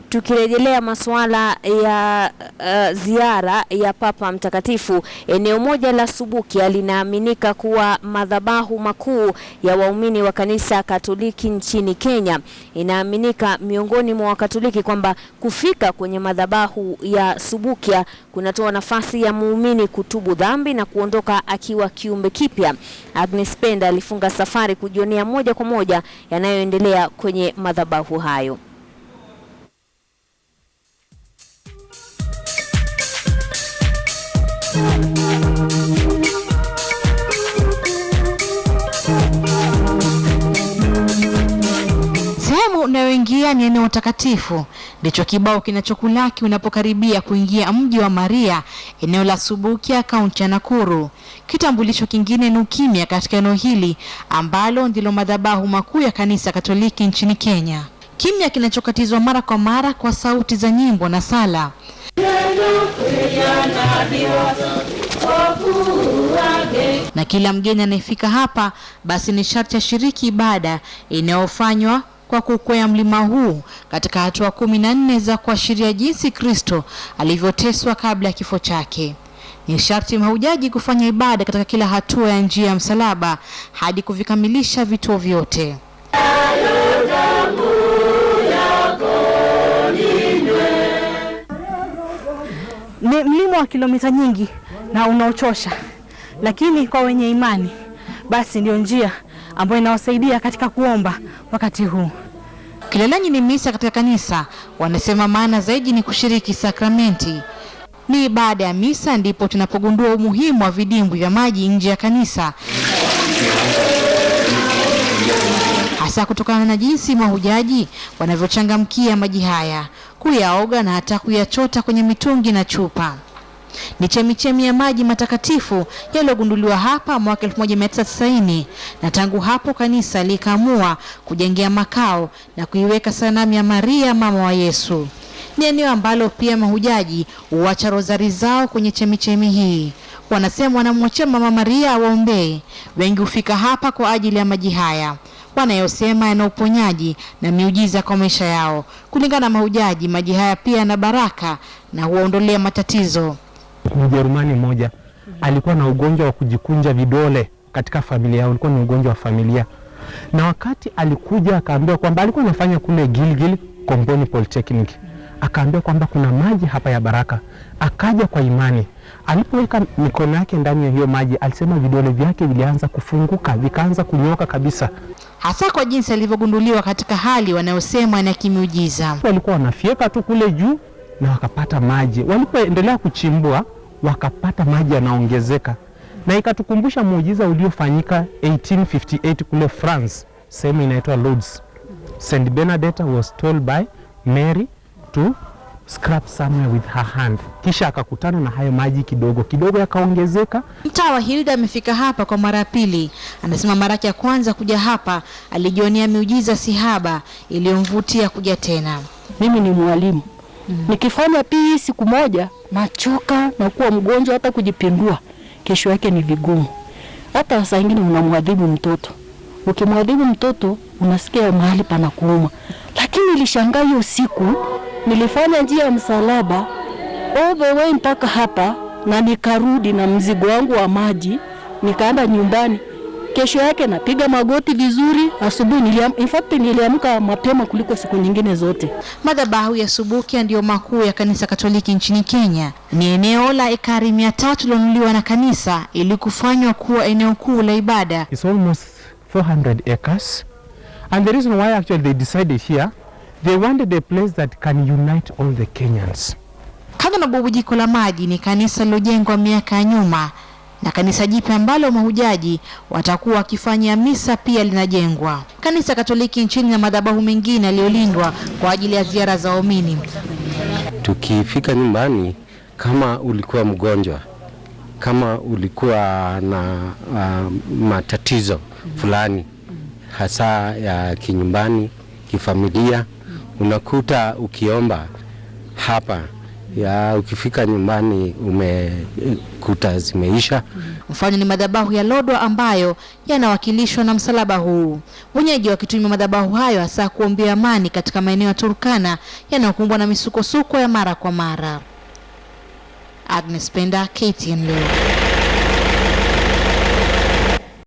Tukirejelea masuala ya ziara ya Papa Mtakatifu, eneo moja la Subukia linaaminika kuwa madhabahu makuu ya waumini wa kanisa Katoliki nchini Kenya. Inaaminika miongoni mwa Wakatoliki kwamba kufika kwenye madhabahu ya Subukia kunatoa nafasi ya muumini kutubu dhambi na kuondoka akiwa kiumbe kipya. Agnes Penda alifunga safari kujionea moja kwa moja yanayoendelea kwenye madhabahu hayo. Sehemu unayoingia ni eneo takatifu, ndicho kibao kinachokulaki unapokaribia kuingia mji wa Maria, eneo la Subukia, kaunti ya Nakuru. Kitambulisho kingine ni ukimya katika eneo hili ambalo ndilo madhabahu makuu ya kanisa Katoliki nchini Kenya. Kimya kinachokatizwa mara kwa mara kwa sauti za nyimbo na sala. Na kila mgeni anayefika hapa basi ni sharti ashiriki ibada inayofanywa kwa kukwea mlima huu katika hatua 14 za kuashiria jinsi Kristo alivyoteswa kabla ya kifo chake. Ni sharti mahujaji kufanya ibada katika kila hatua ya njia ya msalaba hadi kuvikamilisha vituo vyote. Ni mlima wa kilomita nyingi na unaochosha, lakini kwa wenye imani basi ndio njia ambayo inawasaidia katika kuomba wakati huu. Kileleni ni misa katika kanisa, wanasema maana zaidi ni kushiriki sakramenti. Ni baada ya misa ndipo tunapogundua umuhimu wa vidimbwi vya maji nje ya kanisa, hasa kutokana na jinsi mahujaji wanavyochangamkia maji haya, kuyaoga na hata kuyachota kwenye mitungi na chupa. Ni chemichemi ya maji matakatifu yaliyogunduliwa hapa mwaka 1990, na tangu hapo kanisa likaamua kujengea makao na kuiweka sanamu ya Maria mama wa Yesu. Ni eneo ambalo pia mahujaji huacha rozari zao kwenye chemichemi hii. Wanasema wanamwachia mama Maria awaombee. Wengi hufika hapa kwa ajili ya maji haya, wanayosema yana uponyaji na miujiza kwa maisha yao. Kulingana na mahujaji, maji haya pia yana baraka na huondolea matatizo. Mjerumani mmoja alikuwa na ugonjwa wa kujikunja vidole katika familia yao, ulikuwa ni ugonjwa wa familia. Na wakati alikuja akaambiwa kwamba alikuwa anafanya kule Gilgil Komboni Polytechnic, akaambiwa kwamba kuna maji hapa ya baraka. Akaja kwa imani. Alipoweka mikono yake ndani ya hiyo maji, alisema vidole vyake vilianza kufunguka, vikaanza kunyoka kabisa. Hasa kwa jinsi alivyogunduliwa katika hali wanayosema na kimiujiza. Walikuwa wanafieka tu kule juu na wakapata maji. Walipoendelea kuchimbua wakapata maji yanaongezeka. Na ikatukumbusha muujiza uliofanyika 1858 kule France, sehemu inaitwa Lourdes. Saint Bernadette was told by Mary to scrap somewhere with her hand. Kisha akakutana na hayo maji kidogo kidogo yakaongezeka. Mtawa Hilda amefika hapa kwa mara pili. Anasema mara ya kwanza kuja hapa alijionea miujiza sihaba iliyomvutia kuja tena. Mimi ni mwalimu. Nikifanya pii siku moja nachoka na kuwa mgonjwa, hata kujipindua kesho yake ni vigumu. Hata saa nyingine unamwadhibu mtoto. Ukimwadhibu mtoto unasikia mahali pana kuuma. Lakini nilishangaa hiyo siku nilifanya njia ya msalaba all the way mpaka hapa, na nikarudi na mzigo wangu wa maji, nikaenda nyumbani. Kesho yake napiga magoti vizuri. Asubuhi niliamka mapema kuliko siku nyingine zote. Madhabahu ya Subukia ndio makuu ya kanisa Katoliki nchini Kenya. Ni eneo la ekari 300 lilonunuliwa na kanisa ili kufanywa kuwa eneo kuu la ibada. It's almost 400 acres. And the reason why actually they decided here, they wanted a place that can unite all the Kenyans. Kando na bubujiko la maji, ni kanisa lilojengwa miaka ya nyuma, na kanisa jipya ambalo mahujaji watakuwa wakifanyia misa pia linajengwa. Kanisa Katoliki nchini na madhabahu mengine yaliyolindwa kwa ajili ya ziara za waumini. Tukifika nyumbani, kama ulikuwa mgonjwa, kama ulikuwa na matatizo fulani hasa ya kinyumbani, kifamilia, unakuta ukiomba hapa ya ukifika nyumbani umekuta zimeisha. Mfano ni madhabahu ya Lodwar ambayo yanawakilishwa na msalaba huu. Wenyeji wakitumia madhabahu hayo hasa kuombea amani katika maeneo ya Turkana yanayokumbwa na misukosuko ya mara kwa mara. Agnes Penda, KTN leo.